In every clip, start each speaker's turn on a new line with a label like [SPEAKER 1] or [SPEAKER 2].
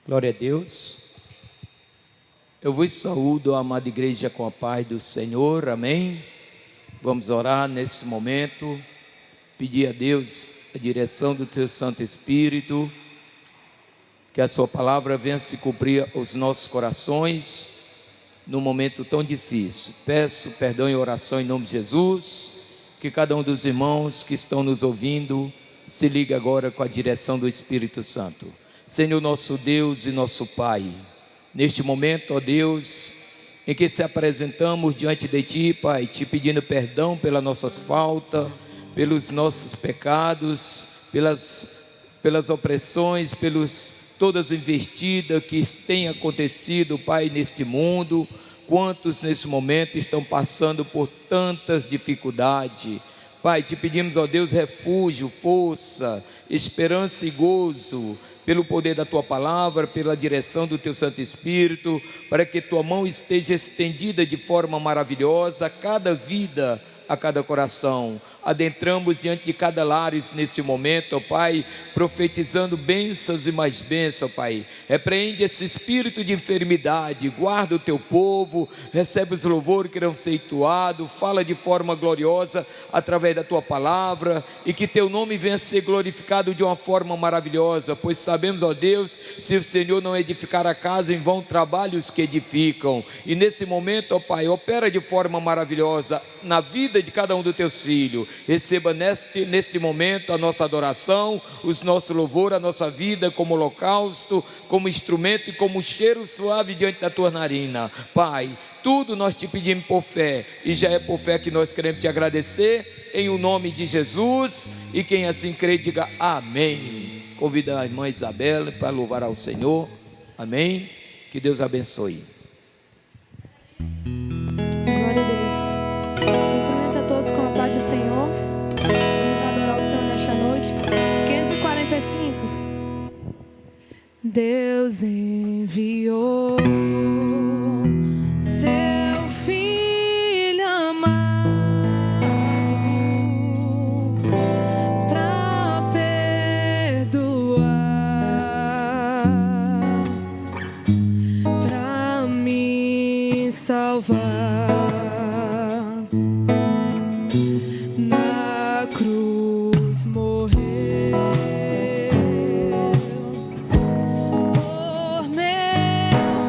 [SPEAKER 1] Glória a Deus. Eu vos saúdo, amada igreja, com a paz do Senhor, amém? Vamos orar neste momento, pedir a Deus a direção do teu Santo Espírito, que a sua palavra venha se cumprir aos nossos corações, num momento tão difícil. Peço perdão e oração em nome de Jesus, que cada um dos irmãos que estão nos ouvindo, se ligue agora com a direção do Espírito Santo. Senhor nosso Deus e nosso Pai, neste momento, ó Deus, em que se apresentamos diante de Ti, Pai, Te pedindo perdão pelas nossas faltas, pelos nossos pecados, pelas opressões, todas as investidas que têm acontecido, Pai, neste mundo. Quantos nesse momento estão passando por tantas dificuldades, Pai, Te pedimos, ó Deus, refúgio, força, esperança e gozo, pelo poder da Tua palavra, pela direção do Teu Santo Espírito, para que Tua mão esteja estendida de forma maravilhosa a cada vida, a cada coração. Adentramos diante de cada lar nesse momento, ó Pai, profetizando bênçãos e mais bênçãos, ó Pai. Repreende esse espírito de enfermidade, guarda o Teu povo, recebe os louvores que irão ser entoados, fala de forma gloriosa através da Tua palavra, e que Teu nome venha a ser glorificado de uma forma maravilhosa, pois sabemos, ó Deus, se o Senhor não edificar a casa, em vão trabalham os que edificam. E nesse momento, ó Pai, opera de forma maravilhosa na vida de cada um dos Teus filhos. Receba neste momento a nossa adoração, os nossos louvores, a nossa vida como holocausto, como instrumento e como cheiro suave diante da Tua narina. Pai, tudo nós Te pedimos por fé, e já é por fé que nós queremos Te agradecer, em o nome de Jesus, e quem assim crê, diga amém. Convido a irmã Isabela para louvar ao Senhor, amém? Que Deus abençoe.
[SPEAKER 2] Glória a Deus. Cumprimento a todos com a paz do Senhor. Vamos adorar o Senhor nesta noite. 545. Deus enviou seu Filho amado para perdoar, para me salvar. Por meu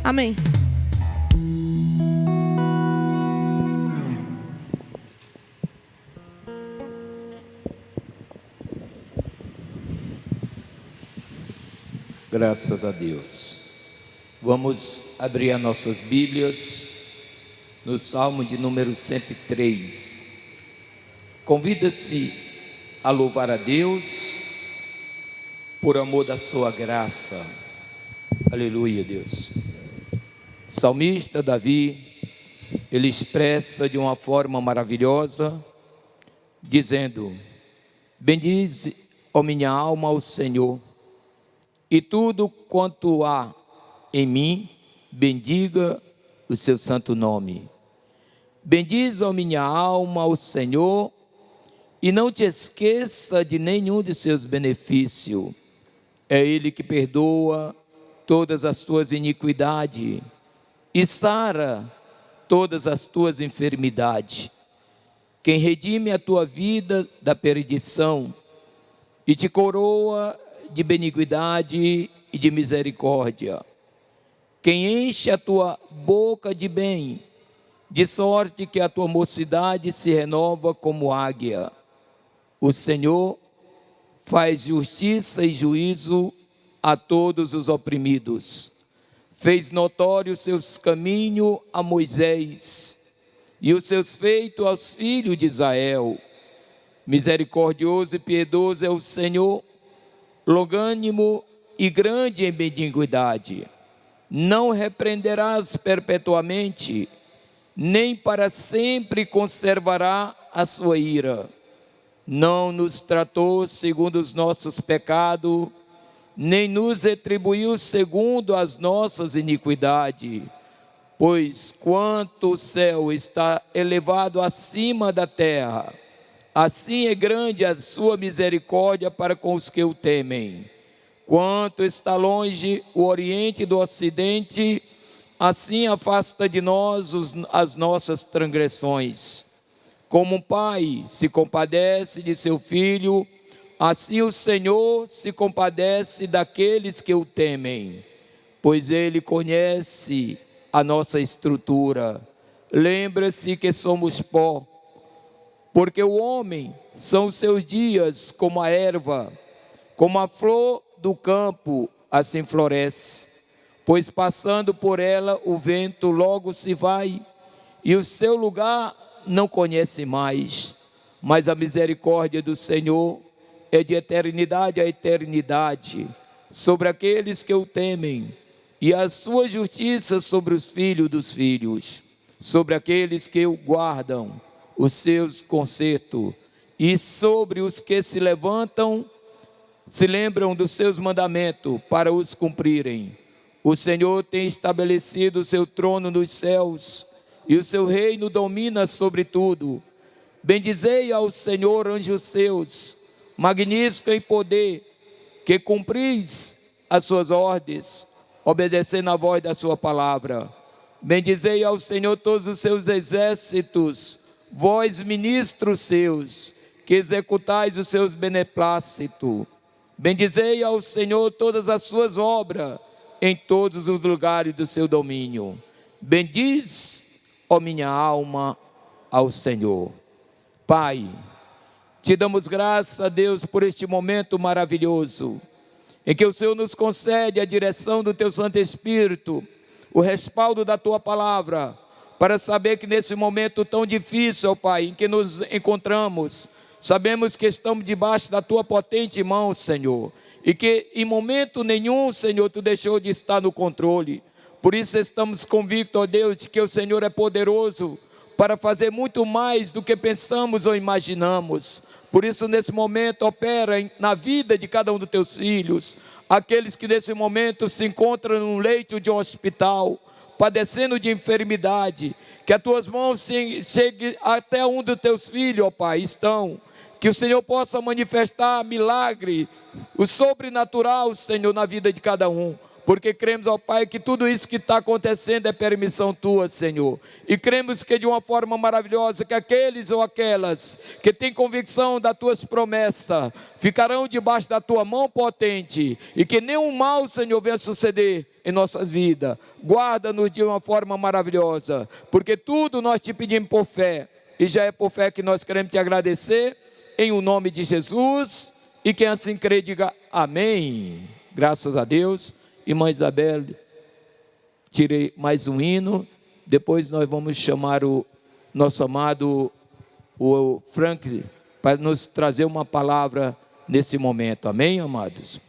[SPEAKER 2] Amém.
[SPEAKER 1] Graças a Deus. Vamos abrir as nossas Bíblias no Salmo de número 103. Convida-se a louvar a Deus por amor da sua graça. Aleluia, Deus. O salmista Davi, ele expressa de uma forma maravilhosa, dizendo: bendize, ó minha alma, ao Senhor, e tudo quanto há em mim, bendiga o seu santo nome. Bendize, ó minha alma, ao Senhor, e não te esqueça de nenhum de seus benefícios. É Ele que perdoa todas as tuas iniquidades e sara todas as tuas enfermidades. Quem redime a tua vida da perdição e te coroa de benignidade e de misericórdia. Quem enche a tua boca de bem, de sorte que a tua mocidade se renova como águia. O Senhor faz justiça e juízo a todos os oprimidos. Fez notórios seus caminhos a Moisés e os seus feitos aos filhos de Israel. Misericordioso e piedoso é o Senhor, longânimo e grande em benignidade. Não repreenderás perpetuamente, nem para sempre conservará a sua ira. Não nos tratou segundo os nossos pecados, nem nos retribuiu segundo as nossas iniquidades. Pois quanto o céu está elevado acima da terra, assim é grande a sua misericórdia para com os que o temem. Quanto está longe o oriente do ocidente, assim afasta de nós as nossas transgressões. Como um pai se compadece de seu filho, assim o Senhor se compadece daqueles que o temem. Pois Ele conhece a nossa estrutura. Lembra-se que somos pó. Porque o homem são os seus dias como a erva, como a flor do campo, assim floresce. Pois passando por ela o vento logo se vai, e o seu lugar não conhece mais. Mas a misericórdia do Senhor é de eternidade a eternidade sobre aqueles que o temem, e a sua justiça sobre os filhos dos filhos, sobre aqueles que o guardam os seus concertos, e sobre os que se levantam, se lembram dos seus mandamentos para os cumprirem. O Senhor tem estabelecido o seu trono nos céus, e o seu reino domina sobre tudo. Bendizei ao Senhor, anjos seus, magnífico em poder, que cumpris as suas ordens, obedecendo a voz da sua palavra. Bendizei ao Senhor todos os seus exércitos, vós ministros seus, que executais os seus beneplácitos. Bendizei ao Senhor todas as suas obras, em todos os lugares do seu domínio. Bendiz, ó minha alma, ao Senhor. Pai, te damos graças a Deus por este momento maravilhoso, em que o Senhor nos concede a direção do teu Santo Espírito, o respaldo da tua palavra, para saber que nesse momento tão difícil, ó Pai, em que nos encontramos, sabemos que estamos debaixo da tua potente mão, Senhor, e que em momento nenhum, Senhor, tu deixou de estar no controle. Por isso estamos convictos, ó Deus, de que o Senhor é poderoso para fazer muito mais do que pensamos ou imaginamos. Por isso, nesse momento, opera na vida de cada um dos teus filhos, aqueles que nesse momento se encontram num leito de um hospital, padecendo de enfermidade, que as tuas mãos cheguem até um dos teus filhos, ó Pai, estão. Que o Senhor possa manifestar milagre, o sobrenatural, Senhor, na vida de cada um. Porque cremos, ó Pai, que tudo isso que está acontecendo é permissão tua, Senhor. E cremos que de uma forma maravilhosa, que aqueles ou aquelas que têm convicção das tuas promessas, ficarão debaixo da tua mão potente. E que nenhum mal, Senhor, venha suceder em nossas vidas. Guarda-nos de uma forma maravilhosa, porque tudo nós te pedimos por fé, e já é por fé que nós queremos te agradecer, em o nome de Jesus. E quem assim crê, diga amém. Graças a Deus. Irmã Isabel, tirei mais um hino. Depois nós vamos chamar o nosso amado, o Frank, para nos trazer uma palavra nesse momento. Amém, amados?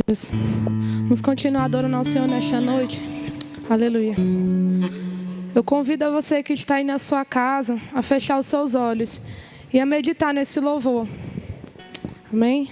[SPEAKER 2] Deus. Vamos continuar adorando ao Senhor nesta noite. Aleluia. Eu convido a você que está aí na sua casa a fechar os seus olhos e a meditar nesse louvor. Amém?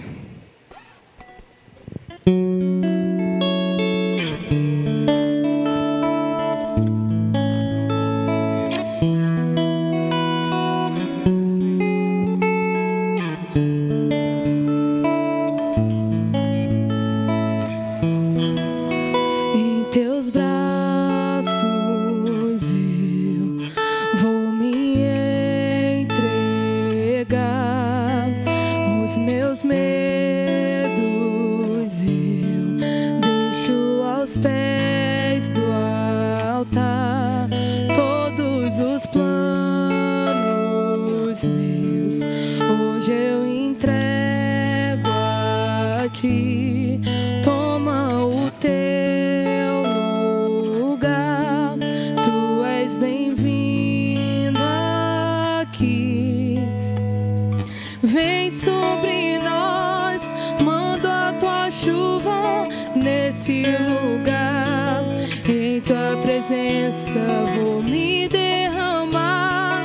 [SPEAKER 3] Vou me derramar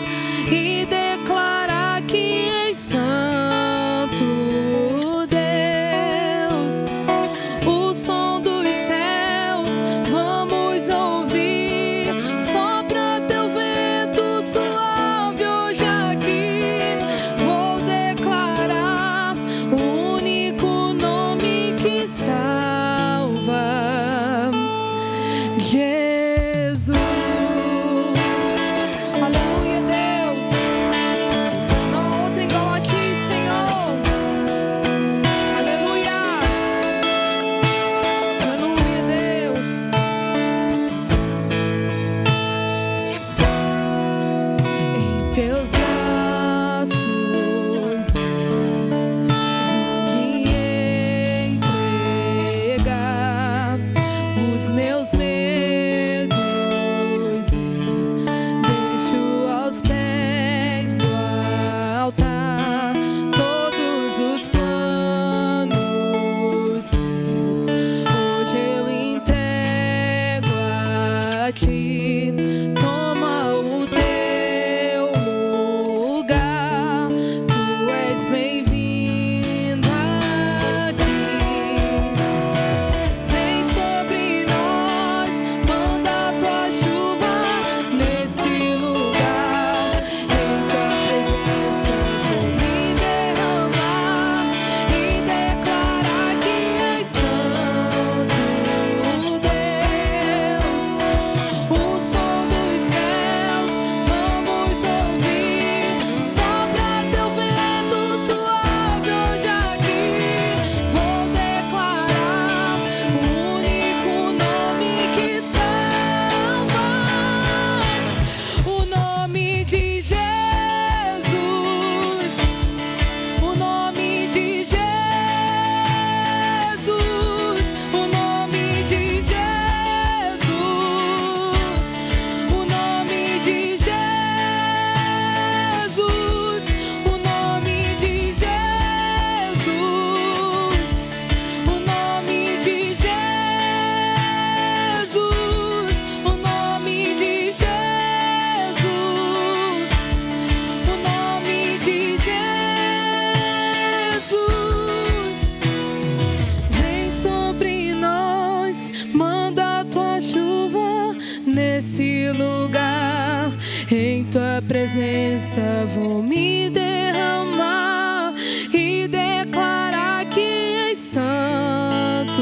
[SPEAKER 3] e declarar que és santo Deus. O som dos céus vamos ouvir, sopra teu vento suave hoje aqui. Vou declarar o único nome que salva, Jesus. Aleluia, Deus. Não há outro igual a ti, Senhor. Aleluia. Aleluia, Deus. Em teus braços vou me entregar. Os meus medos deixo aos pés do altar. Todos os planos meus hoje eu entrego a ti. Toma o teu lugar, tu és bem-vindo aqui. Vem sobre nós, manda a tua chuva nesse lugar. Em tua presença vou me derramar e declarar que és santo Deus. O som dos céus vamos ouvir, sopra teu vento suave hoje aqui. Vou declarar o único nome que salva, o nome de Jesus, o nome de Jesus, o nome de Jesus, o nome de Jesus, o nome de Jesus, o nome de Jesus, o nome de Jesus, o nome de Jesus. Vem sobre nós, manda a tua chuva nesse lugar. Em tua presença vou me derramar e declarar que és santo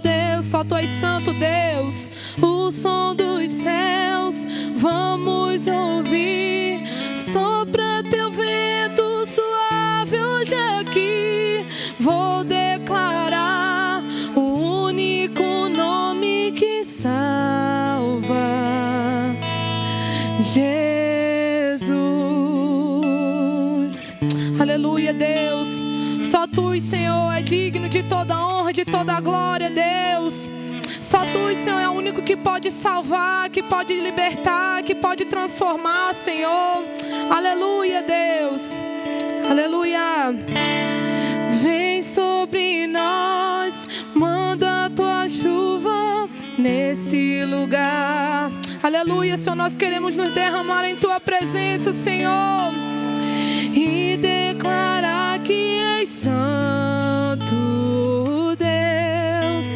[SPEAKER 3] Deus. Só tu és santo, Deus. O som dos céus vamos ouvir, Sopra teu vento suave hoje aqui. Vou declarar o único nome que salva: Jesus. Aleluia, Deus. Só Tu, Senhor, é digno de toda honra, de toda glória, Deus. Só Tu, Senhor, é o único que pode salvar, que pode libertar, que pode transformar, Senhor. Aleluia, Deus. Aleluia. Vem sobre nós, manda a Tua chuva nesse lugar. Aleluia, Senhor, nós queremos nos derramar em Tua presença, Senhor, e declarar que és santo, Deus.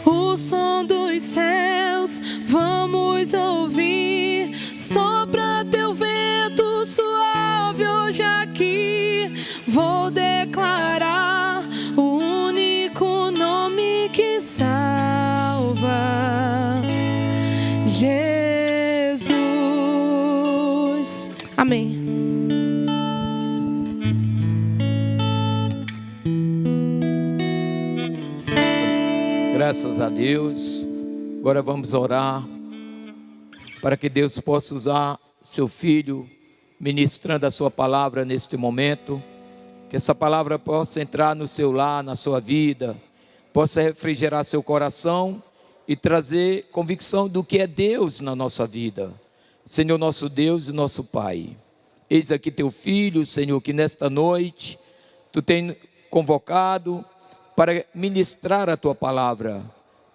[SPEAKER 3] O som dos céus vamos ouvir. Sopra teu vento suave hoje aqui. Vou declarar o único nome que salva: Jesus. Amém.
[SPEAKER 1] Graças a Deus. Agora vamos orar para que Deus possa usar seu filho ministrando a sua palavra neste momento. Que essa palavra possa entrar no seu lar, na sua vida, possa refrigerar seu coração e trazer convicção do que é Deus na nossa vida. Senhor, nosso Deus e nosso Pai, eis aqui teu filho, Senhor, que nesta noite Tu tem convocado para ministrar a Tua palavra,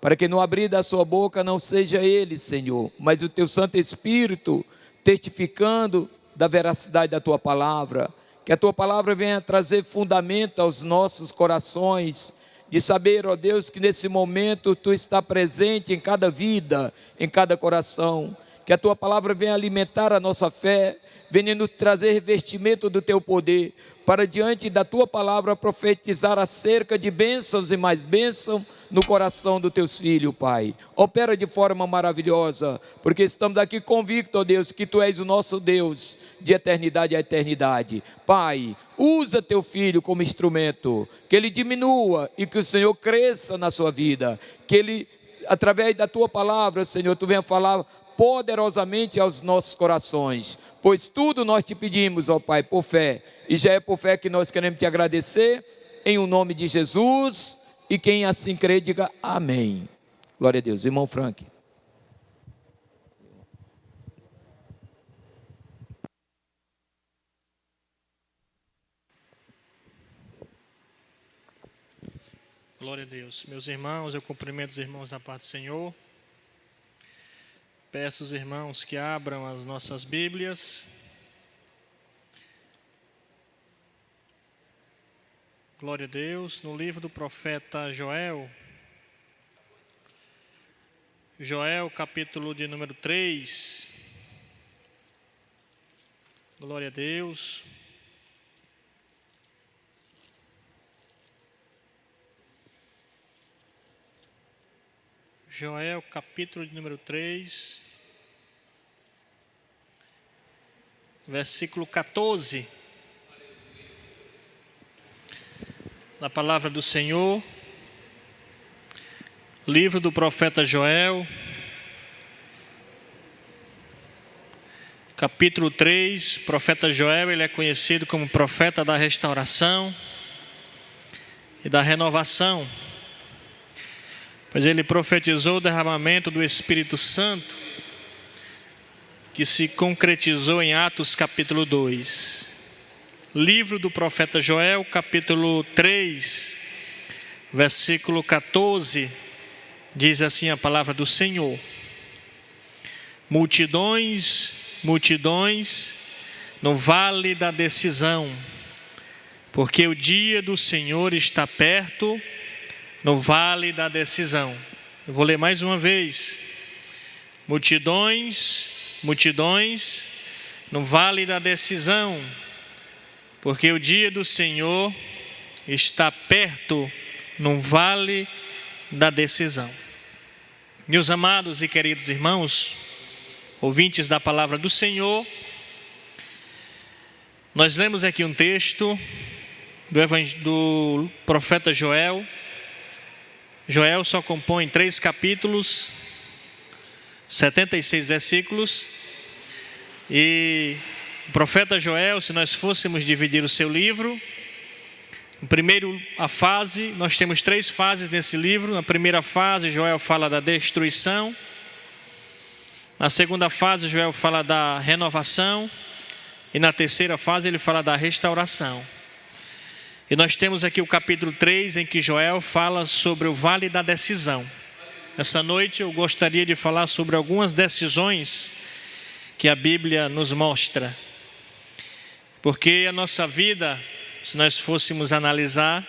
[SPEAKER 1] para que no abrir da sua boca não seja ele, Senhor, mas o Teu Santo Espírito testificando da veracidade da Tua palavra. Que a Tua palavra venha trazer fundamento aos nossos corações, de saber, ó Deus, que nesse momento Tu está presente em cada vida, em cada coração. Que a Tua palavra venha alimentar a nossa fé, venha nos trazer revestimento do Teu poder, para diante da Tua palavra profetizar acerca de bênçãos e mais bênçãos no coração dos Teus filhos, Pai. Opera de forma maravilhosa, porque estamos aqui convictos, ó Deus, que Tu és o nosso Deus de eternidade a eternidade. Pai, usa Teu filho como instrumento, que ele diminua e que o Senhor cresça na sua vida, que ele, através da Tua palavra, Senhor, Tu venha falar poderosamente aos nossos corações, pois tudo nós te pedimos, ó Pai, por fé, e já é por fé que nós queremos te agradecer, em o nome de Jesus, e quem assim crê, diga amém. Glória a Deus. Irmão Frank.
[SPEAKER 4] Glória a Deus. Meus irmãos, eu cumprimento os irmãos da paz do Senhor. Peço aos irmãos que abram as nossas Bíblias. Glória a Deus. No livro do profeta Joel. Joel, capítulo de número 3. Glória a Deus. Joel, capítulo de número 3, versículo 14, da palavra do Senhor, livro do profeta Joel, capítulo 3, profeta Joel, ele é conhecido como profeta da restauração e da renovação, pois ele profetizou o derramamento do Espírito Santo, que se concretizou em Atos capítulo 2. Livro do profeta Joel, capítulo 3, versículo 14, diz assim a palavra do Senhor: multidões, multidões, no vale da decisão, porque o dia do Senhor está perto, no vale da decisão. Eu vou ler mais uma vez. Multidões, multidões, no vale da decisão, porque o dia do Senhor está perto, no vale da decisão. Meus amados e queridos irmãos, ouvintes da palavra do Senhor, Nós lemos aqui um texto do profeta Joel. Joel só compõe 3 capítulos, 76 versículos. E o profeta Joel, se nós fôssemos dividir o seu livro, primeiro a fase, nós temos 3 fases nesse livro. Na primeira fase, Joel fala da destruição. Na segunda fase, Joel fala da renovação. E na terceira fase, ele fala da restauração. E nós temos aqui o capítulo 3, em que Joel fala sobre o vale da decisão. Essa noite eu gostaria de falar sobre algumas decisões que a Bíblia nos mostra. Porque a nossa vida, se nós fôssemos analisar,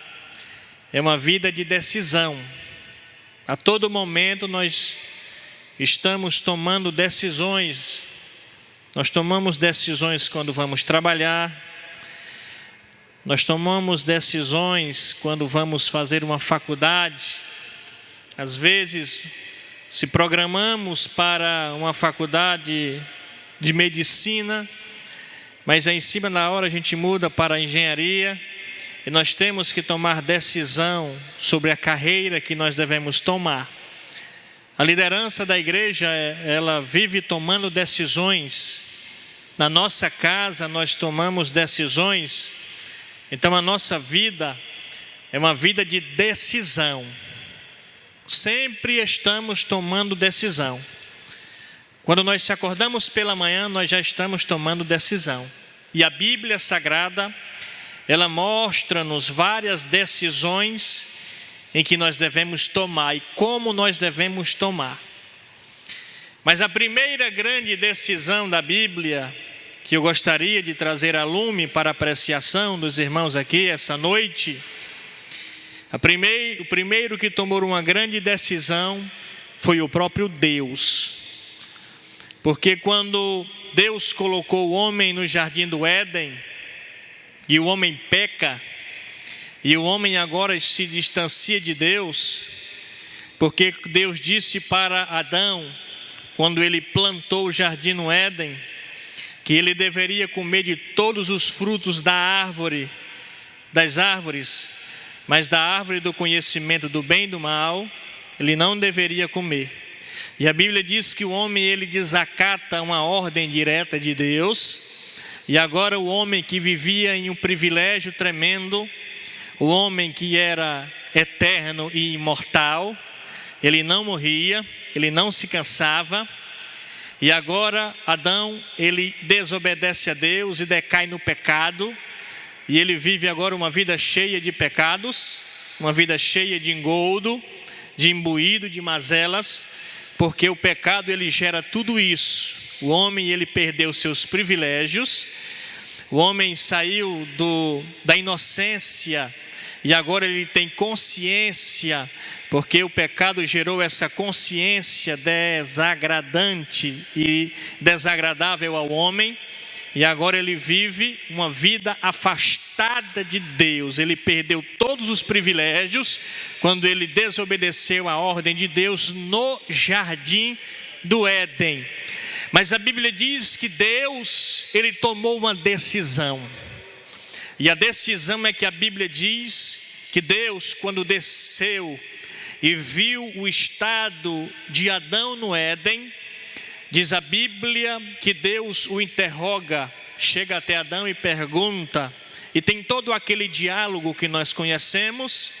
[SPEAKER 4] é uma vida de decisão. A todo momento nós estamos tomando decisões. Nós tomamos decisões quando vamos trabalhar. Nós tomamos decisões quando vamos fazer uma faculdade. Às vezes, se programamos para uma faculdade de medicina, mas aí em cima da hora a gente muda para a engenharia, e nós temos que tomar decisão sobre a carreira que nós devemos tomar. A liderança da igreja, ela vive tomando decisões. Na nossa casa nós tomamos decisões. Então a nossa vida é uma vida de decisão. Sempre estamos tomando decisão. Quando nós se acordamos pela manhã, nós já estamos tomando decisão. E a Bíblia Sagrada, ela mostra-nos várias decisões em que nós devemos tomar e como nós devemos tomar. Mas a primeira grande decisão da Bíblia, que eu gostaria de trazer a lume para a apreciação dos irmãos aqui essa noite, o primeiro que tomou uma grande decisão foi o próprio Deus. Porque quando Deus colocou o homem no jardim do Éden, e o homem peca, e o homem agora se distancia de Deus, porque Deus disse para Adão, quando ele plantou o jardim no Éden, que ele deveria comer de todos os frutos das árvores, mas da árvore do conhecimento do bem e do mal, ele não deveria comer. E a Bíblia diz que o homem, ele desacata uma ordem direta de Deus, e agora o homem que vivia em um privilégio tremendo, o homem que era eterno e imortal, ele não morria, ele não se cansava, e agora Adão, ele desobedece a Deus e decai no pecado, e ele vive agora uma vida cheia de pecados, uma vida cheia de engodo, de imbuído, de mazelas, porque o pecado ele gera tudo isso. O homem ele perdeu seus privilégios, o homem saiu da inocência e agora ele tem consciência, porque o pecado gerou essa consciência desagradante e desagradável ao homem, e agora ele vive uma vida afastada de Deus. Ele perdeu todos os privilégios quando ele desobedeceu a ordem de Deus no jardim do Éden. Mas a Bíblia diz que Deus, ele tomou uma decisão. E a decisão é que a Bíblia diz que Deus, quando desceu e viu o estado de Adão no Éden, diz a Bíblia que Deus o interroga, chega até Adão e pergunta, e tem todo aquele diálogo que nós conhecemos,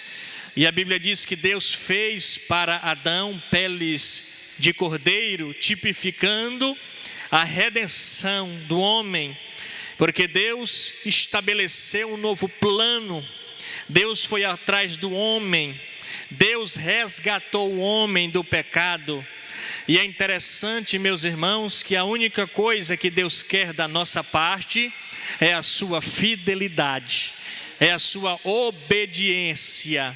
[SPEAKER 4] e a Bíblia diz que Deus fez para Adão peles de cordeiro, tipificando a redenção do homem, porque Deus estabeleceu um novo plano, Deus foi atrás do homem, Deus resgatou o homem do pecado. E é interessante, meus irmãos, que a única coisa que Deus quer da nossa parte é a sua fidelidade, é a sua obediência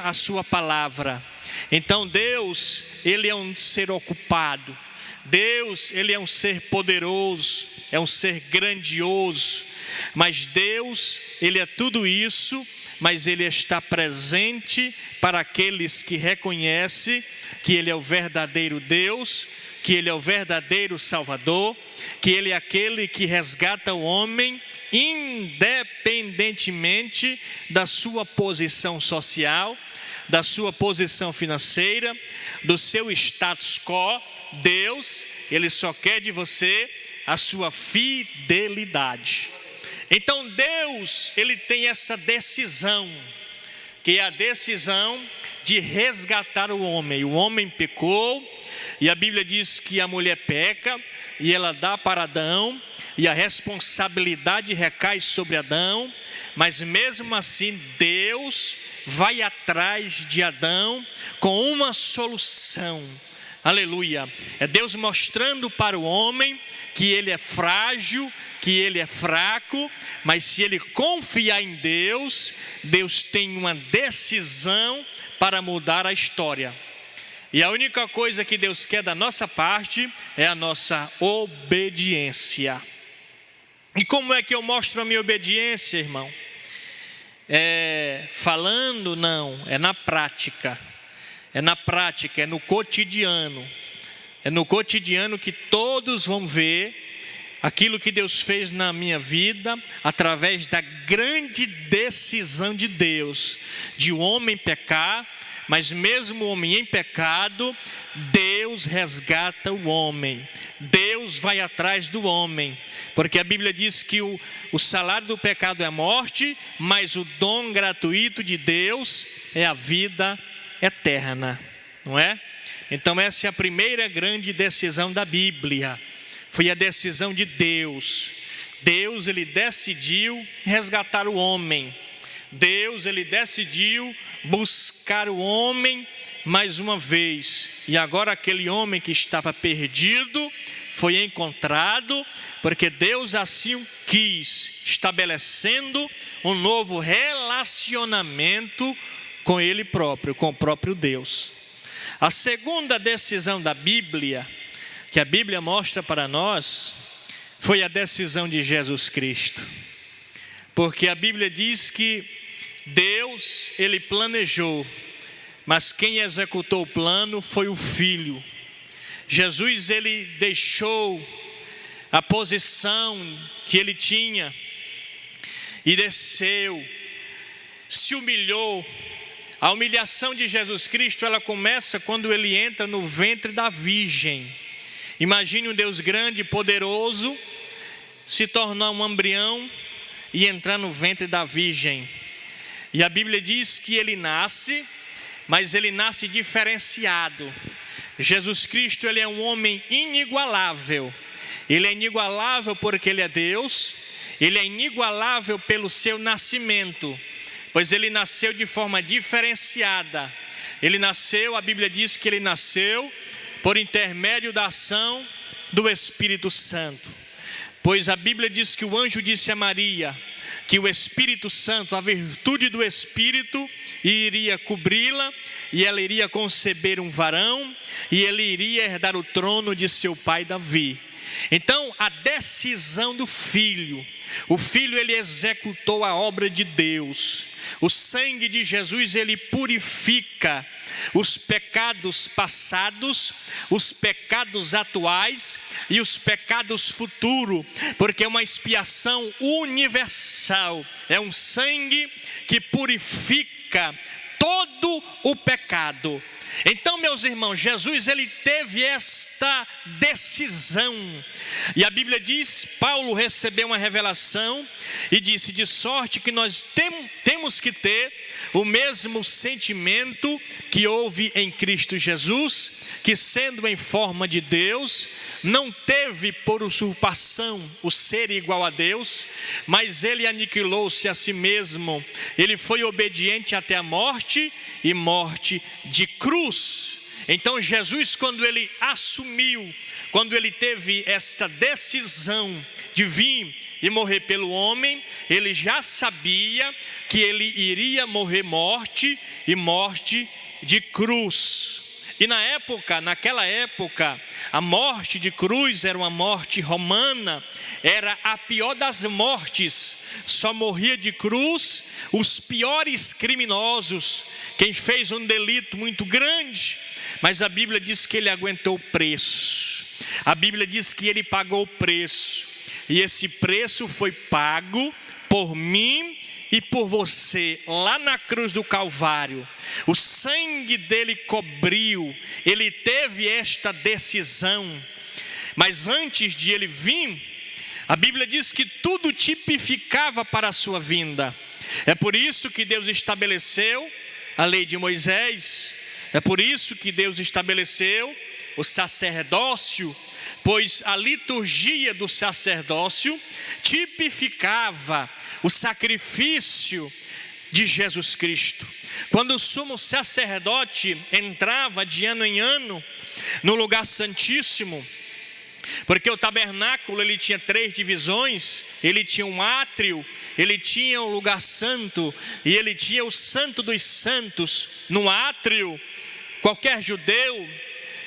[SPEAKER 4] à sua palavra. Então Deus, ele é um ser ocupado, Deus, ele é um ser poderoso, é um ser grandioso, mas Deus, ele é tudo isso, mas ele está presente para aqueles que reconhecem que ele é o verdadeiro Deus, que ele é o verdadeiro Salvador, que Ele é aquele que resgata o homem independentemente da sua posição social, da sua posição financeira, do seu status quo. Deus, Ele só quer de você a sua fidelidade. Então Deus, Ele tem essa decisão, que é a decisão de resgatar o homem. O homem pecou, e a Bíblia diz que a mulher peca, e ela dá para Adão, e a responsabilidade recai sobre Adão, mas mesmo assim Deus vai atrás de Adão com uma solução. Aleluia. É Deus mostrando para o homem que ele é frágil, que ele é fraco, mas se ele confiar em Deus, Deus tem uma decisão para mudar a história. E a única coisa que Deus quer da nossa parte é a nossa obediência. E como é que eu mostro a minha obediência, irmão? Falando? Não, é na prática. É na prática, é no cotidiano. É no cotidiano que todos vão ver aquilo que Deus fez na minha vida, através da grande decisão de Deus, de o homem pecar, mas mesmo o homem em pecado, Deus resgata o homem. Deus vai atrás do homem, porque a Bíblia diz que o salário do pecado é a morte, mas o dom gratuito de Deus é a vida eterna, não é? Então essa é a primeira grande decisão da Bíblia. Foi a decisão de Deus. Deus, Ele decidiu resgatar o homem. Deus, Ele decidiu buscar o homem mais uma vez. E agora aquele homem que estava perdido foi encontrado, porque Deus assim o quis, estabelecendo um novo relacionamento com Ele próprio, com o próprio Deus. A segunda decisão da Bíblia, que a Bíblia mostra para nós, foi a decisão de Jesus Cristo. Porque a Bíblia diz que Deus, Ele planejou, mas quem executou o plano foi o Filho. Jesus, Ele deixou a posição que Ele tinha e desceu, se humilhou. A humilhação de Jesus Cristo, ela começa quando Ele entra no ventre da virgem. Imagine um Deus grande e poderoso se tornar um embrião e entrar no ventre da virgem. E a Bíblia diz que Ele nasce, mas Ele nasce diferenciado. Jesus Cristo, Ele é um homem inigualável. Ele é inigualável porque Ele é Deus. Ele é inigualável pelo seu nascimento, pois Ele nasceu de forma diferenciada. Ele nasceu, a Bíblia diz que Ele nasceu por intermédio da ação do Espírito Santo. Pois a Bíblia diz que o anjo disse a Maria que o Espírito Santo, a virtude do Espírito, iria cobri-la, e ela iria conceber um varão, e ele iria herdar o trono de seu pai Davi. Então, a decisão do Filho, o Filho, ele executou a obra de Deus. O sangue de Jesus, ele purifica os pecados passados, os pecados atuais e os pecados futuros, porque é uma expiação universal, é um sangue que purifica todo o pecado. Então, meus irmãos, Jesus, ele teve esta decisão, e a Bíblia diz, Paulo recebeu uma revelação e disse: de sorte que nós temos que ter o mesmo sentimento que houve em Cristo Jesus, que sendo em forma de Deus, não teve por usurpação o ser igual a Deus, mas ele aniquilou-se a si mesmo, ele foi obediente até a morte, e morte de cruz. Então Jesus, quando ele assumiu, quando ele teve esta decisão de vir e morrer pelo homem, ele já sabia que ele iria morrer morte, e morte de cruz. E naquela época, a morte de cruz era uma morte romana, era a pior das mortes. Só morria de cruz os piores criminosos, quem fez um delito muito grande. Mas a Bíblia diz que ele aguentou o preço. A Bíblia diz que ele pagou o preço, e esse preço foi pago por mim e por você, lá na cruz do Calvário. O sangue dele cobriu, ele teve esta decisão. Mas antes de ele vir, a Bíblia diz que tudo tipificava para a sua vinda. É por isso que Deus estabeleceu a lei de Moisés, é por isso que Deus estabeleceu o sacerdócio, pois a liturgia do sacerdócio tipificava o sacrifício de Jesus Cristo. Quando o sumo sacerdote entrava de ano em ano no lugar santíssimo, porque o tabernáculo ele tinha 3 divisões, ele tinha um átrio, ele tinha um lugar santo e ele tinha o santo dos santos. No átrio, qualquer judeu,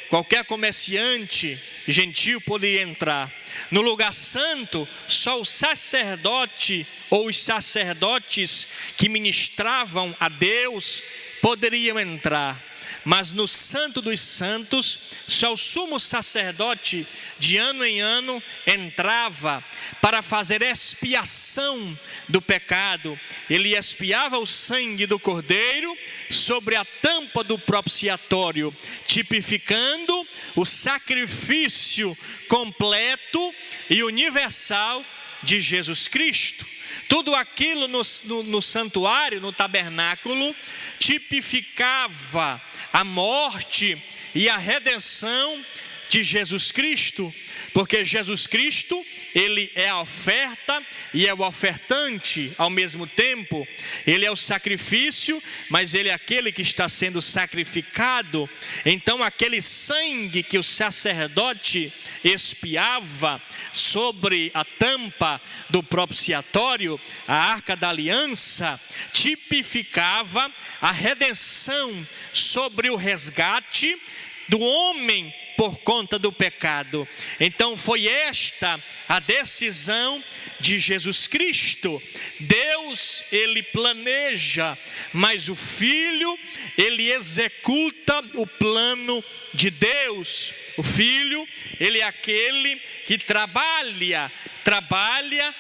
[SPEAKER 4] qualquer comerciante gentil poderia entrar. No lugar santo, só o sacerdote ou os sacerdotes que ministravam a Deus poderiam entrar. Mas no santo dos santos, só o sumo sacerdote de ano em ano entrava para fazer expiação do pecado. Ele expiava o sangue do cordeiro sobre a tampa do propiciatório, tipificando o sacrifício completo e universal de Jesus Cristo. Tudo aquilo no santuário, no tabernáculo, tipificava a morte e a redenção de Jesus Cristo, porque Jesus Cristo, ele é a oferta e é o ofertante ao mesmo tempo. Ele é o sacrifício, mas ele é aquele que está sendo sacrificado. Então aquele sangue que o sacerdote expiava sobre a tampa do propiciatório, a arca da aliança, tipificava a redenção sobre o resgate do homem por conta do pecado. Então foi esta a decisão de Jesus Cristo. Deus, ele planeja, mas o Filho, ele executa o plano de Deus. O Filho, ele é aquele que trabalha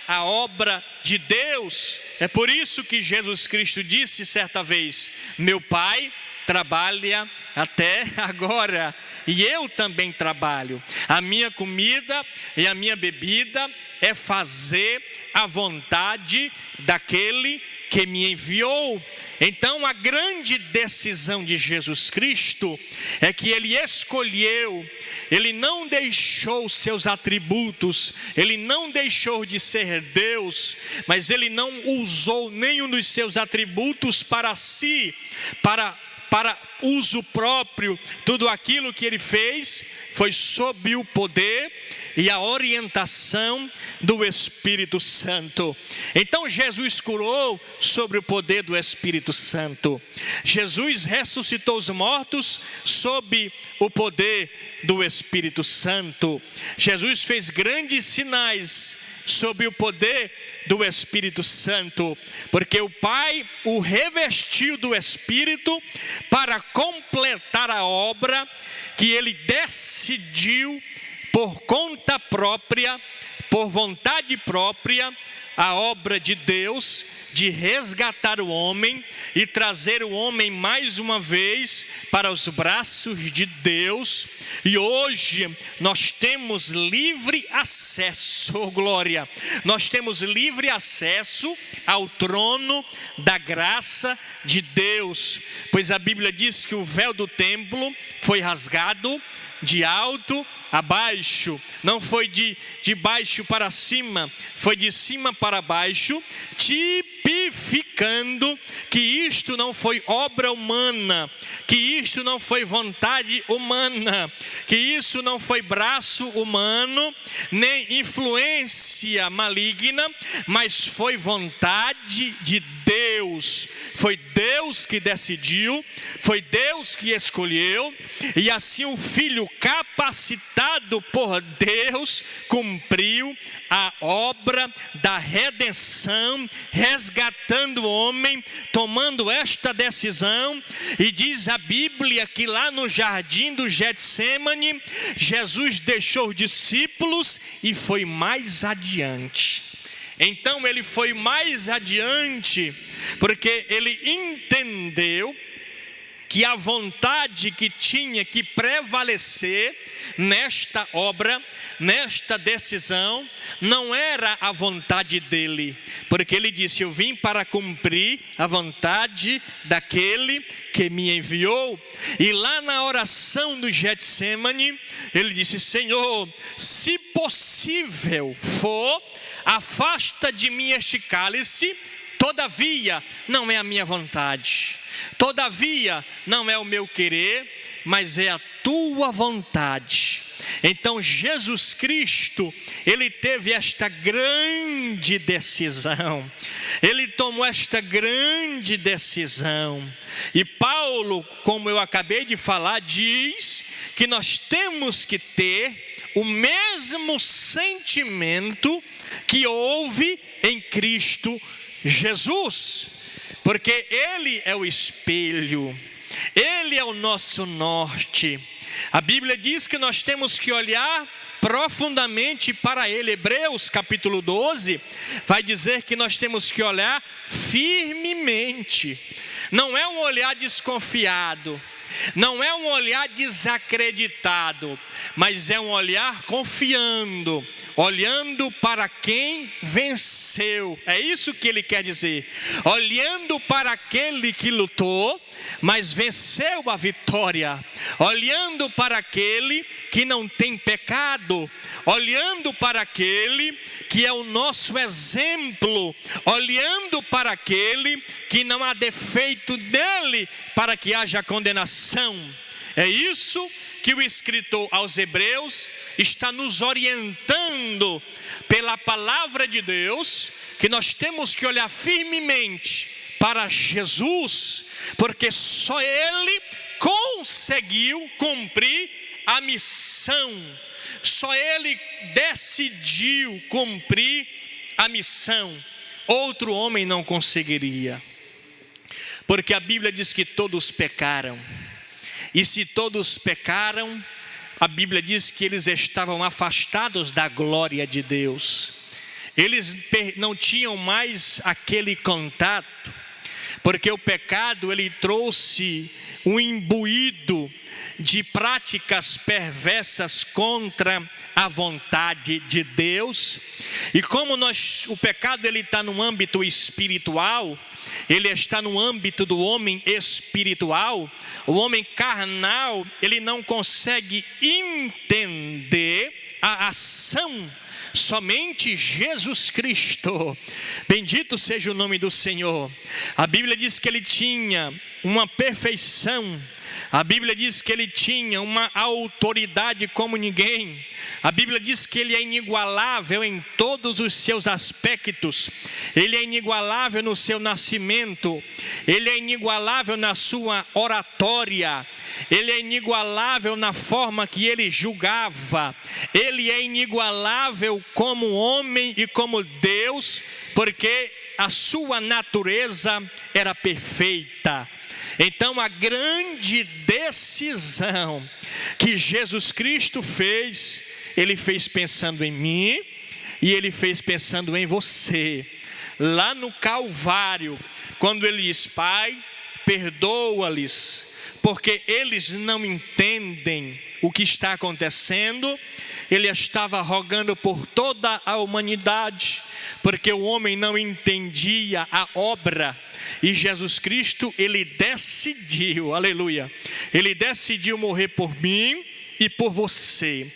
[SPEAKER 4] a obra de Deus. É por isso que Jesus Cristo disse certa vez: meu Pai trabalha até agora, e eu também trabalho. A minha comida e a minha bebida é fazer a vontade daquele que me enviou. Então a grande decisão de Jesus Cristo é que ele escolheu, ele não deixou seus atributos, ele não deixou de ser Deus, mas ele não usou nenhum dos seus atributos para si, para uso próprio. Tudo aquilo que ele fez foi sob o poder e a orientação do Espírito Santo. Então Jesus curou sobre o poder do Espírito Santo. Jesus ressuscitou os mortos sob o poder do Espírito Santo. Jesus fez grandes sinais sob o poder do Espírito Santo, porque o Pai o revestiu do Espírito para completar a obra que ele decidiu por conta própria, por vontade própria, a obra de Deus de resgatar o homem e trazer o homem mais uma vez para os braços de Deus. E hoje nós temos livre acesso, oh glória, nós temos livre acesso ao trono da graça de Deus, pois a Bíblia diz que o véu do templo foi rasgado de alto a baixo, não foi de baixo para cima, foi de cima para baixo, tipificando que isto não foi obra humana, que isto não foi vontade humana, que isso não foi braço humano, nem influência maligna, mas foi vontade de Deus. Foi Deus que decidiu, foi Deus que escolheu, e assim o Filho, capacitado por Deus, cumpriu a obra da redenção, resgatando resgatando o homem, tomando esta decisão. E diz a Bíblia que lá no jardim do Getsêmani, Jesus deixou os discípulos e foi mais adiante. Então ele foi mais adiante, porque ele entendeu que a vontade que tinha que prevalecer nesta obra, nesta decisão, não era a vontade dele, porque ele disse: eu vim para cumprir a vontade daquele que me enviou. E lá na oração do Getsêmani, ele disse: Senhor, se possível for, afasta de mim este cálice, todavia não é a minha vontade, todavia não é o meu querer, mas é a tua vontade. Então Jesus Cristo, ele teve esta grande decisão, ele tomou esta grande decisão. E Paulo, como eu acabei de falar, diz que nós temos que ter o mesmo sentimento que houve em Cristo Jesus, porque Ele é o espelho, Ele é o nosso norte. A Bíblia diz que nós temos que olhar profundamente para Ele. Hebreus capítulo 12 vai dizer que nós temos que olhar firmemente. Não é um olhar desconfiado, não é um olhar desacreditado, mas é um olhar confiando, olhando para quem venceu. É isso que ele quer dizer, olhando para aquele que lutou, mas venceu a vitória, olhando para aquele que não tem pecado, olhando para aquele que é o nosso exemplo, olhando para aquele que não há defeito nele para que haja condenação. É isso que o escritor aos Hebreus está nos orientando pela palavra de Deus, que nós temos que olhar firmemente para Jesus, porque só Ele conseguiu cumprir a missão, só Ele decidiu cumprir a missão, outro homem não conseguiria, porque a Bíblia diz que todos pecaram, e se todos pecaram, a Bíblia diz que eles estavam afastados da glória de Deus, eles não tinham mais aquele contato, porque o pecado ele trouxe um imbuído de práticas perversas contra a vontade de Deus. E como o pecado ele está no âmbito espiritual, ele está no âmbito do homem espiritual, o homem carnal ele não consegue entender a ação. Somente Jesus Cristo, bendito seja o nome do Senhor. A Bíblia diz que ele tinha uma perfeição, a Bíblia diz que ele tinha uma autoridade como ninguém, a Bíblia diz que ele é inigualável em todos os seus aspectos, ele é inigualável no seu nascimento, ele é inigualável na sua oratória, ele é inigualável na forma que ele julgava, ele é inigualável como homem e como Deus, porque a sua natureza era perfeita. Então a grande decisão que Jesus Cristo fez, ele fez pensando em mim e ele fez pensando em você. Lá no Calvário, quando ele diz: Pai, perdoa-lhes, porque eles não entendem o que está acontecendo. Ele estava rogando por toda a humanidade, porque o homem não entendia a obra. E Jesus Cristo, ele decidiu, aleluia, ele decidiu morrer por mim e por você.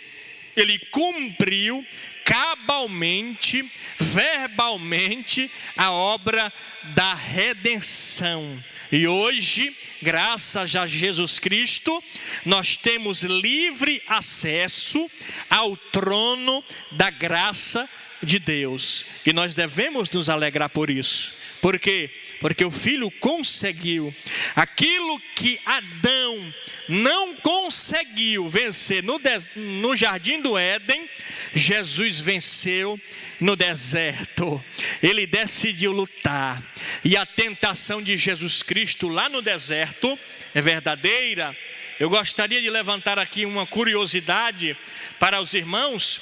[SPEAKER 4] Ele cumpriu cabalmente, verbalmente, a obra da redenção. E hoje, graças a Jesus Cristo, nós temos livre acesso ao trono da graça de Deus. E nós devemos nos alegrar por isso. Por quê? Porque o Filho conseguiu aquilo que Adão não conseguiu vencer no jardim do Éden. Jesus venceu no deserto. Ele decidiu lutar. E a tentação de Jesus Cristo lá no deserto é verdadeira. Eu gostaria de levantar aqui uma curiosidade para os irmãos,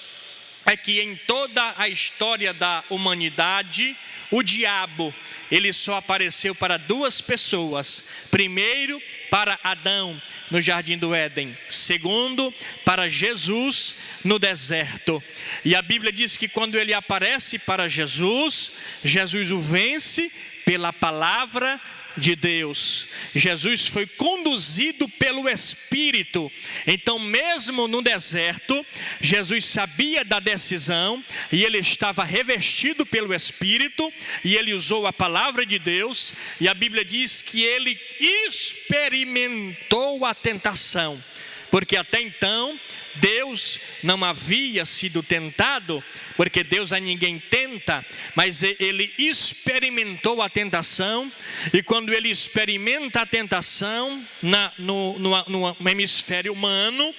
[SPEAKER 4] é que em toda a história da humanidade, o diabo, ele só apareceu para duas pessoas. Primeiro, para Adão no jardim do Éden. Segundo, para Jesus no deserto. E a Bíblia diz que quando ele aparece para Jesus, Jesus o vence pela palavra de Deus. Jesus foi conduzido pelo Espírito. Então, mesmo no deserto, Jesus sabia da decisão e ele estava revestido pelo Espírito e ele usou a palavra de Deus. E a Bíblia diz que ele experimentou a tentação, porque até então Deus não havia sido tentado, porque Deus a ninguém tenta, mas ele experimentou a tentação. E quando ele experimenta a tentação no hemisfério humano,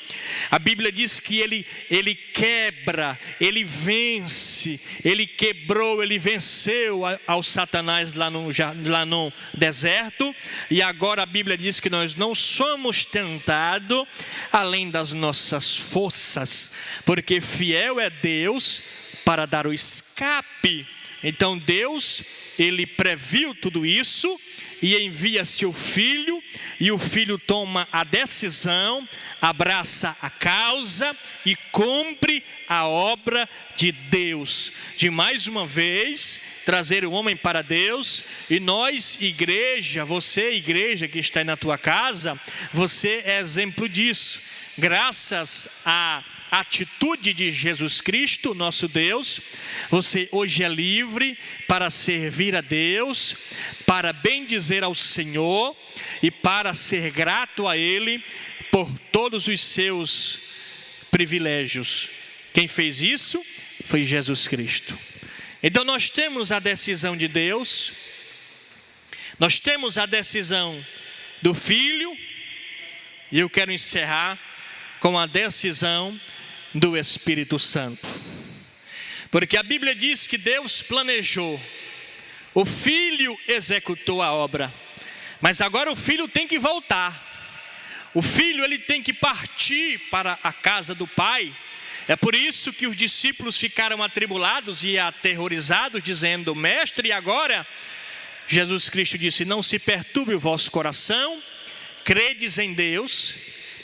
[SPEAKER 4] a Bíblia diz que ele quebra, ele vence, ele quebrou, ele venceu ao Satanás lá no deserto. E agora a Bíblia diz que nós não somos tentados além das nossas forças, porque fiel é Deus para dar o escape. Então Deus, ele previu tudo isso e envia seu filho, e o filho toma a decisão, abraça a causa e cumpre a obra de Deus, de mais uma vez trazer o homem para Deus. E nós, igreja, você, igreja que está aí na tua casa, você é exemplo disso. Graças à atitude de Jesus Cristo, nosso Deus, você hoje é livre para servir a Deus, para bendizer ao Senhor e para ser grato a Ele por todos os seus privilégios. Quem fez isso foi Jesus Cristo. Então nós temos a decisão de Deus, nós temos a decisão do Filho, e eu quero encerrar com a decisão do Espírito Santo. Porque a Bíblia diz que Deus planejou, o Filho executou a obra, mas agora o Filho tem que voltar. O Filho, ele tem que partir para a casa do Pai. É por isso que os discípulos ficaram atribulados e aterrorizados, dizendo: Mestre, e agora? Jesus Cristo disse: não se perturbe o vosso coração, credes em Deus,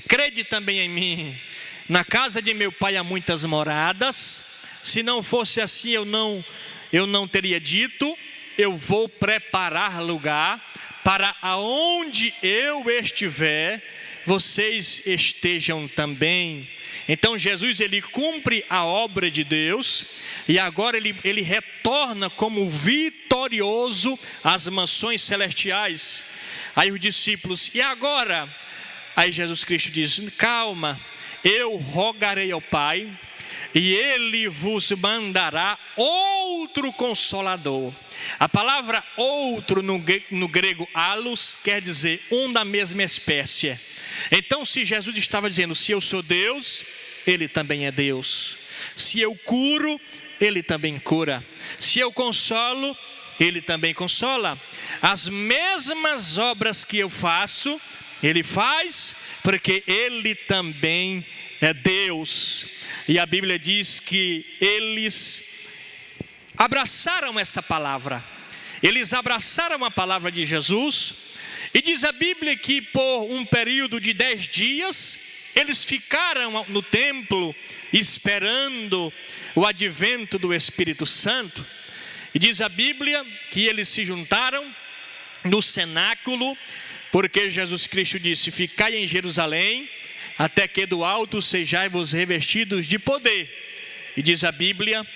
[SPEAKER 4] crede também em mim. Na casa de meu Pai há muitas moradas. Se não fosse assim, eu não teria dito. Eu vou preparar lugar para aonde eu estiver, vocês estejam também. Então Jesus, ele cumpre a obra de Deus, e agora ele retorna como vitorioso às mansões celestiais. Aí os discípulos: e agora? Aí Jesus Cristo diz: calma, eu rogarei ao Pai, e Ele vos mandará outro Consolador. A palavra outro no grego allos quer dizer um da mesma espécie. Então, se Jesus estava dizendo: se eu sou Deus, Ele também é Deus. Se eu curo, Ele também cura. Se eu consolo, Ele também consola. As mesmas obras que eu faço, Ele faz, porque Ele também é Deus. E a Bíblia diz que eles abraçaram essa palavra. Eles abraçaram a palavra de Jesus. E diz a Bíblia que por um período de 10 dias, eles ficaram no templo esperando o advento do Espírito Santo. E diz a Bíblia que eles se juntaram no cenáculo, porque Jesus Cristo disse: ficai em Jerusalém, até que do alto sejais-vos revestidos de poder. E diz a Bíblia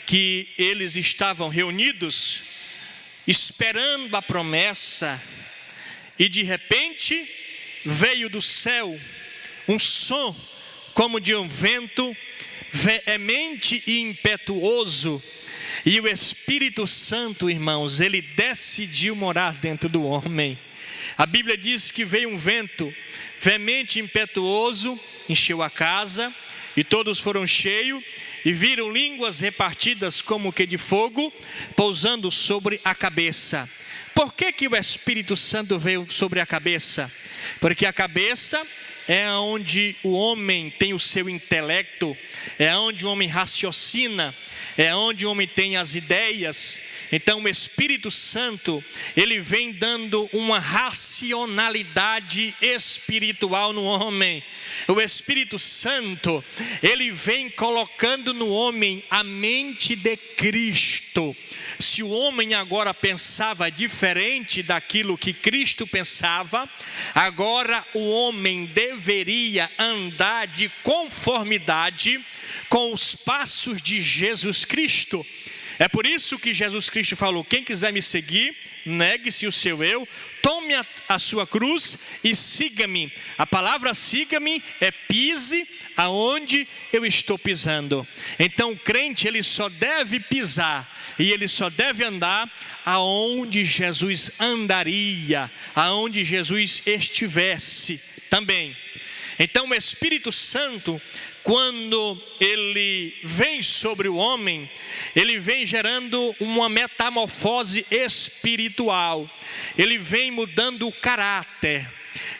[SPEAKER 4] que eles estavam reunidos, esperando a promessa, e de repente veio do céu um som como de um vento veemente e impetuoso, E o Espírito Santo, irmãos, ele decidiu morar dentro do homem. A Bíblia diz que veio um vento veemente e impetuoso, encheu a casa, e todos foram cheios, e viram línguas repartidas como que de fogo, pousando sobre a cabeça. Por que o Espírito Santo veio sobre a cabeça? Porque a cabeça é onde o homem tem o seu intelecto, é onde o homem raciocina, é onde o homem tem as ideias. Então o Espírito Santo, ele vem dando uma racionalidade espiritual no homem. O Espírito Santo, ele vem colocando no homem a mente de Cristo. Se o homem agora pensava diferente daquilo que Cristo pensava, agora o homem deveria andar de conformidade com os passos de Jesus Cristo. É por isso que Jesus Cristo falou: quem quiser me seguir, negue-se o seu eu, tome a sua cruz e siga-me. A palavra siga-me é pise aonde eu estou pisando. Então o crente, ele só deve pisar e ele só deve andar aonde Jesus andaria, aonde Jesus estivesse também. Então o Espírito Santo, quando ele vem sobre o homem, ele vem gerando uma metamorfose espiritual. Ele vem mudando o caráter,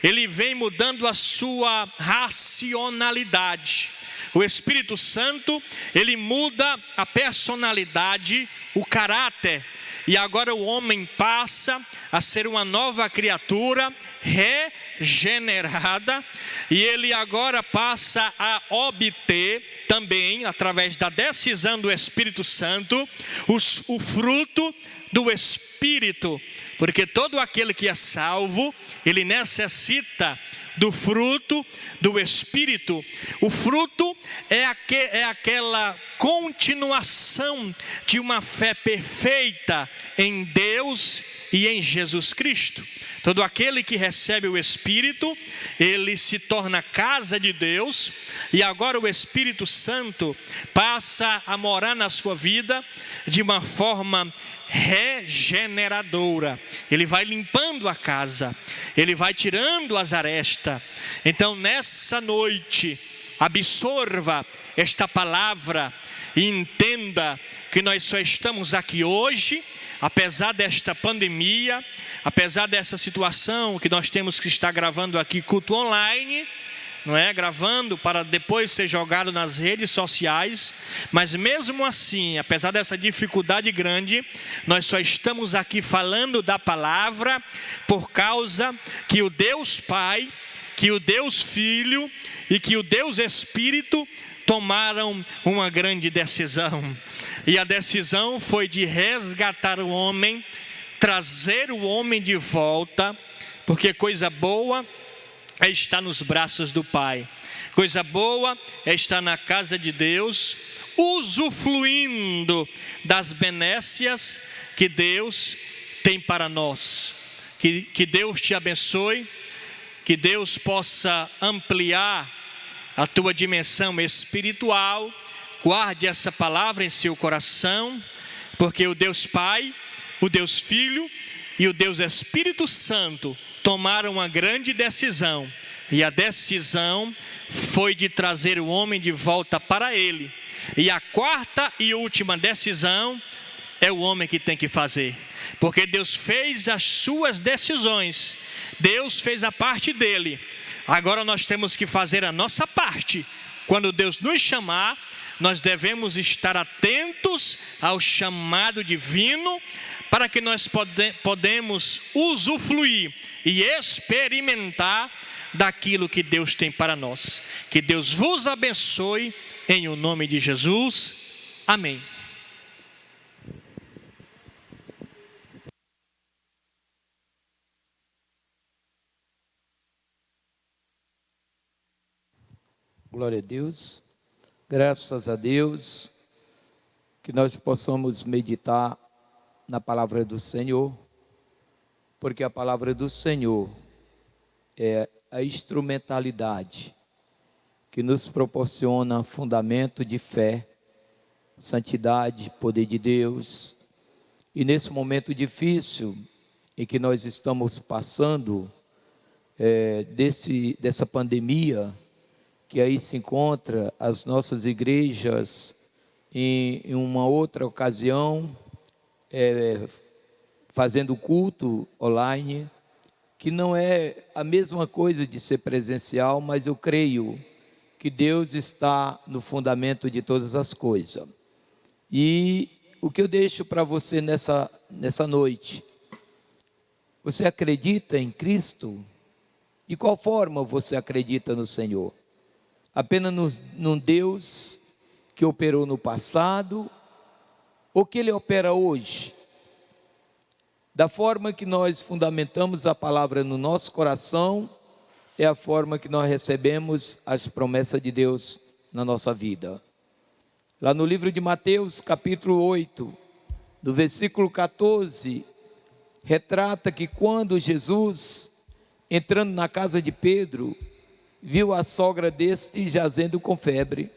[SPEAKER 4] ele vem mudando a sua racionalidade. O Espírito Santo, ele muda a personalidade, o caráter. E agora o homem passa a ser uma nova criatura regenerada, e ele agora passa a obter também, através da decisão do Espírito Santo, o fruto do Espírito, porque todo aquele que é salvo, ele necessita do fruto do Espírito. O fruto é aquela continuação de uma fé perfeita em Deus e em Jesus Cristo. Todo aquele que recebe o Espírito, ele se torna casa de Deus, e agora o Espírito Santo passa a morar na sua vida de uma forma regeneradora. Ele vai limpando a casa, ele vai tirando as arestas. Então nessa noite, absorva esta palavra e entenda que nós só estamos aqui hoje, apesar desta pandemia, apesar dessa situação que nós temos que estar gravando aqui culto online, não é? Gravando para depois ser jogado nas redes sociais, mas mesmo assim, apesar dessa dificuldade grande, nós só estamos aqui falando da palavra por causa que o Deus Pai, que o Deus Filho e que o Deus Espírito tomaram uma grande decisão. E a decisão foi de resgatar o homem, trazer o homem de volta, porque coisa boa é estar nos braços do Pai, coisa boa é estar na casa de Deus, usufruindo das benécias que Deus tem para nós. Que Deus te abençoe, que Deus possa ampliar a tua dimensão espiritual. Guarde essa palavra em seu coração, porque o Deus Pai, o Deus Filho e o Deus Espírito Santo tomaram uma grande decisão, e a decisão foi de trazer o homem de volta para ele. E a quarta e última decisão é o homem que tem que fazer, porque Deus fez as suas decisões, Deus fez a parte dele. Agora nós temos que fazer a nossa parte. Quando Deus nos chamar, nós devemos estar atentos ao chamado divino, para que nós podemos usufruir e experimentar daquilo que Deus tem para nós. Que Deus vos abençoe em o nome de Jesus. Amém.
[SPEAKER 1] Glória a Deus. Graças a Deus que nós possamos meditar na palavra do Senhor, porque a palavra do Senhor é a instrumentalidade que nos proporciona fundamento de fé, santidade, poder de Deus. E nesse momento difícil em que nós estamos passando, dessa pandemia, que aí se encontra as nossas igrejas em uma outra ocasião, fazendo culto online, que não é a mesma coisa de ser presencial, mas eu creio que Deus está no fundamento de todas as coisas. E o que eu deixo para você nessa noite, você acredita em Cristo? De qual forma você acredita no Senhor? Apenas num Deus que operou no passado, ou que Ele opera hoje? Da forma que nós fundamentamos a palavra no nosso coração, é a forma que nós recebemos as promessas de Deus na nossa vida. Lá no livro de Mateus, capítulo 8, do versículo 14, retrata que quando Jesus, entrando na casa de Pedro, viu a sogra deste jazendo com febre,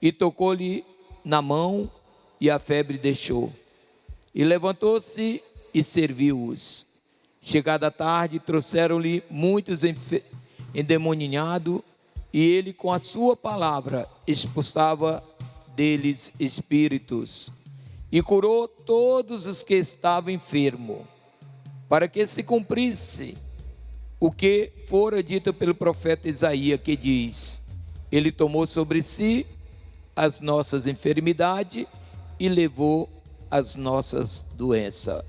[SPEAKER 1] e tocou-lhe na mão, e a febre deixou. E levantou-se e serviu-os. Chegada a tarde, trouxeram-lhe muitos endemoniados, e ele com a sua palavra expulsava deles espíritos, e curou todos os que estavam enfermos, para que se cumprisse o que fora dito pelo profeta Isaías, que diz: Ele tomou sobre si as nossas enfermidades e levou as nossas doenças.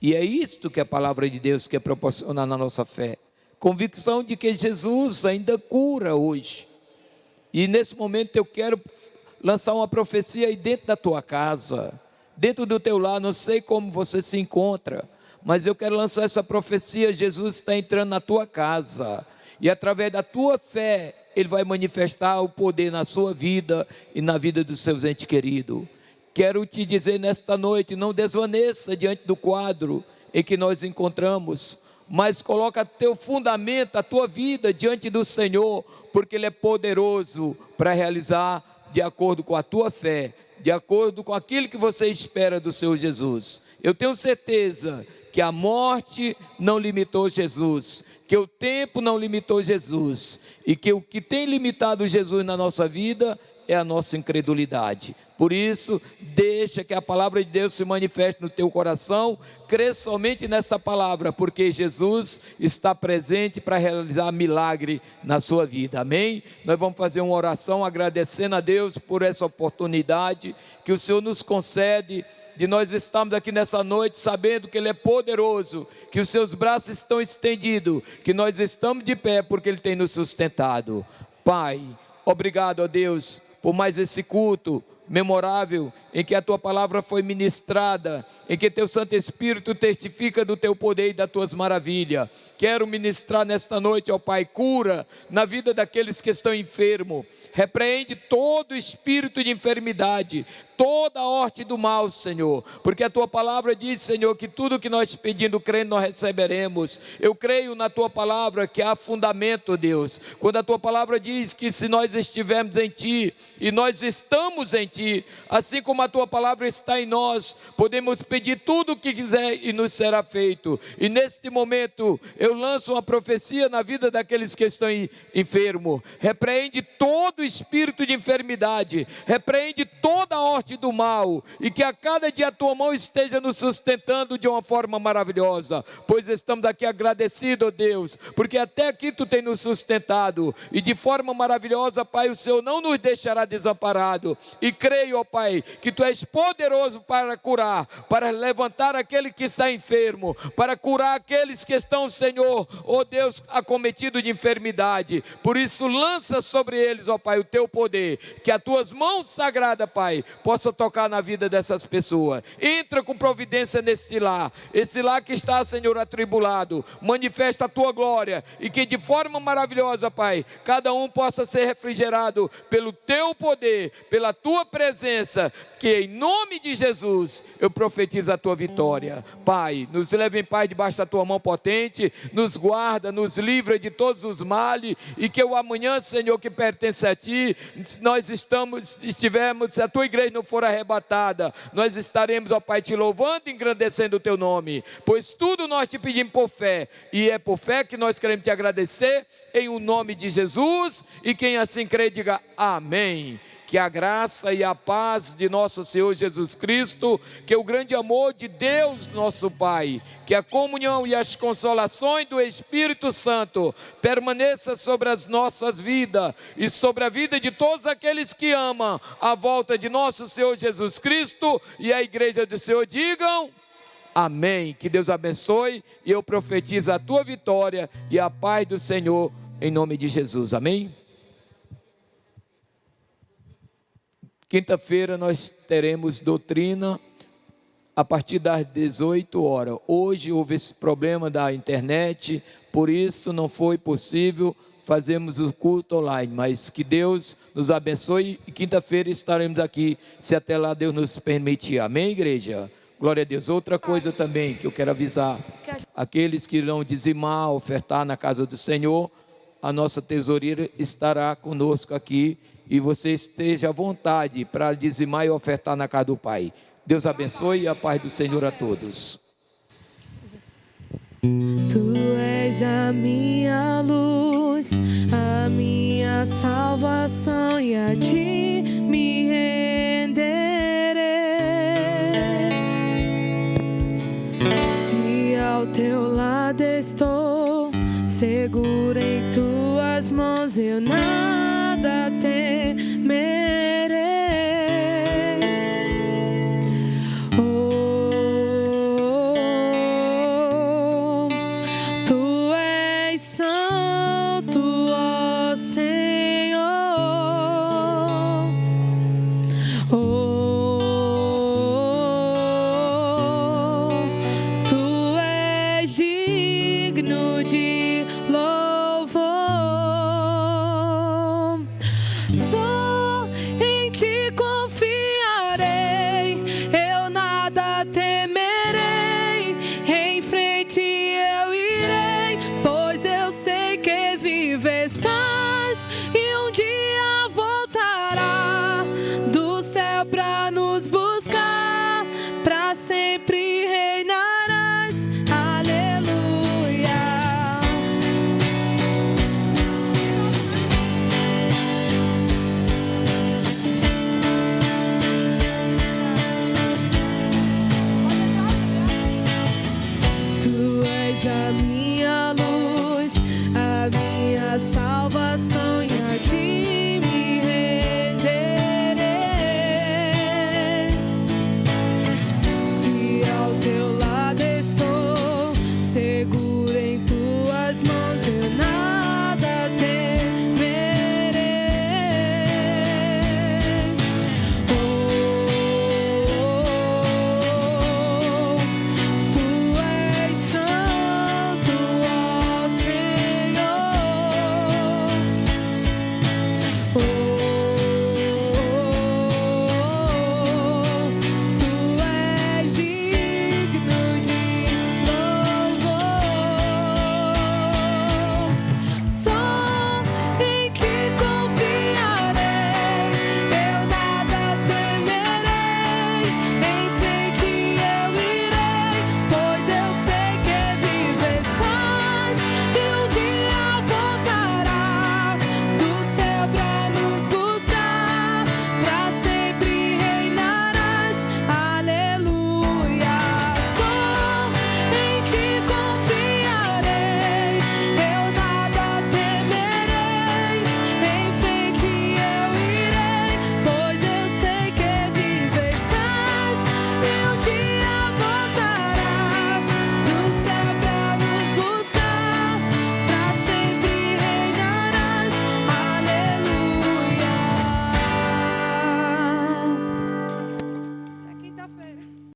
[SPEAKER 1] E é isto que a palavra de Deus quer proporcionar na nossa fé. Convicção de que Jesus ainda cura hoje. E nesse momento eu quero lançar uma profecia aí dentro da tua casa, dentro do teu lar. Não sei como você se encontra, mas eu quero lançar essa profecia. Jesus está entrando na tua casa, e através da tua fé Ele vai manifestar o poder na sua vida e na vida dos seus entes queridos. Quero te dizer nesta noite, não desvaneça diante do quadro em que nós encontramos, mas coloca teu fundamento, a tua vida diante do Senhor, porque Ele é poderoso para realizar de acordo com a tua fé, de acordo com aquilo que você espera do Senhor Jesus. Eu tenho certeza que a morte não limitou Jesus, que o tempo não limitou Jesus, e que o que tem limitado Jesus na nossa vida é a nossa incredulidade. Por isso, deixa que a palavra de Deus se manifeste no teu coração, crê somente nesta palavra, porque Jesus está presente para realizar milagre na sua vida, amém? Nós vamos fazer uma oração agradecendo a Deus por essa oportunidade que o Senhor nos concede, de nós estarmos aqui nessa noite sabendo que Ele é poderoso, que os seus braços estão estendidos, que nós estamos de pé porque Ele tem nos sustentado. Pai, obrigado a Deus por mais esse culto memorável, em que a tua palavra foi ministrada, em que teu Santo Espírito testifica do teu poder e das tuas maravilhas. Quero ministrar nesta noite, ó Pai, cura na vida daqueles que estão enfermos. Repreende todo espírito de enfermidade, toda a horte do mal, Senhor, porque a tua palavra diz, Senhor, que tudo que nós pedindo, crendo, nós receberemos. Eu creio na tua palavra que há fundamento, Deus, quando a tua palavra diz que se nós estivermos em ti, e nós estamos em ti, assim como a tua palavra está em nós, podemos pedir tudo o que quiser e nos será feito. E neste momento eu lanço uma profecia na vida daqueles que estão enfermos. Repreende todo espírito de enfermidade, repreende toda a horte do mal, e que a cada dia a tua mão esteja nos sustentando de uma forma maravilhosa, pois estamos aqui agradecidos, ó Deus, porque até aqui tu tem nos sustentado, e de forma maravilhosa, Pai, o Senhor não nos deixará desamparado. E creio, ó Pai, que tu és poderoso para curar, para levantar aquele que está enfermo, para curar aqueles que estão, Senhor, ó Deus, acometidos de enfermidade. Por isso lança sobre eles, ó Pai, o teu poder, que as tuas mãos sagradas, Pai, possa tocar na vida dessas pessoas. Entra com providência neste lar, esse lar que está, Senhor, atribulado. Manifesta a tua glória, e que de forma maravilhosa, Pai, cada um possa ser refrigerado pelo teu poder, pela tua presença presença, que em nome de Jesus eu profetizo a tua vitória. Pai, nos leva em paz debaixo da tua mão potente, nos guarda, nos livra de todos os males, e que o amanhã, Senhor, que pertence a ti, nós estivermos, se a tua igreja não for arrebatada, nós estaremos, ó Pai, te louvando e engrandecendo o teu nome, pois tudo nós te pedimos por fé, e é por fé que nós queremos te agradecer, em o nome de Jesus, e quem assim crê, diga amém. Que a graça e a paz de nosso Senhor Jesus Cristo, que o grande amor de Deus nosso Pai, que a comunhão e as consolações do Espírito Santo permaneça sobre as nossas vidas e sobre a vida de todos aqueles que amam a volta de nosso Senhor Jesus Cristo, e a igreja do Senhor digam amém. Que Deus abençoe, e eu profetizo a tua vitória e a paz do Senhor em nome de Jesus, amém. Quinta-feira nós teremos doutrina a partir das 18 horas. Hoje houve esse problema da internet, por isso não foi possível fazermos o culto online, mas que Deus nos abençoe, e quinta-feira estaremos aqui, se até lá Deus nos permitir. Amém, igreja? Glória a Deus. Outra coisa também que eu quero avisar, aqueles que irão dizimar, ofertar na casa do Senhor, a nossa tesoureira estará conosco aqui, e você esteja à vontade para dizimar e ofertar na casa do Pai. Deus abençoe, e a paz do Senhor a todos.
[SPEAKER 3] Tu és a minha luz, a minha salvação, e a ti me renderei. Se ao teu lado estou, seguro em tuas mãos, eu nada temerei. Oh, tu és santo, ó Senhor. Oh, tu és digno de louvor. Só em ti confiarei, eu nada temerei. Em frente eu irei, pois eu sei que vive estás, e um dia voltará do céu pra nos buscar, pra sempre reinarás. Aleluia. Tu és a minha luz, a minha salvação.